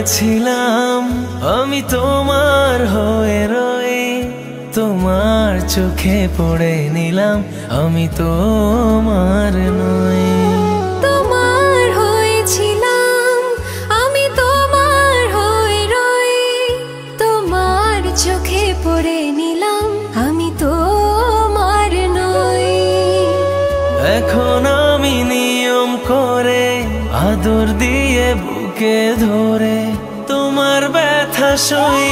হয়েছিলাম আমি তোমার হয়ে রয়ে, তোমার চোখে পড়ে নিলাম আমি তোমার নই। তোমার হয়েছিলাম আমি তোমার হয়ে রয়ে, তোমার চোখে পড়ে নিলাম আমি তোমার নই। এখন আমি নিয়ম করে আদর দিয়ে বুকে ধরে তোমার ব্যথা সই,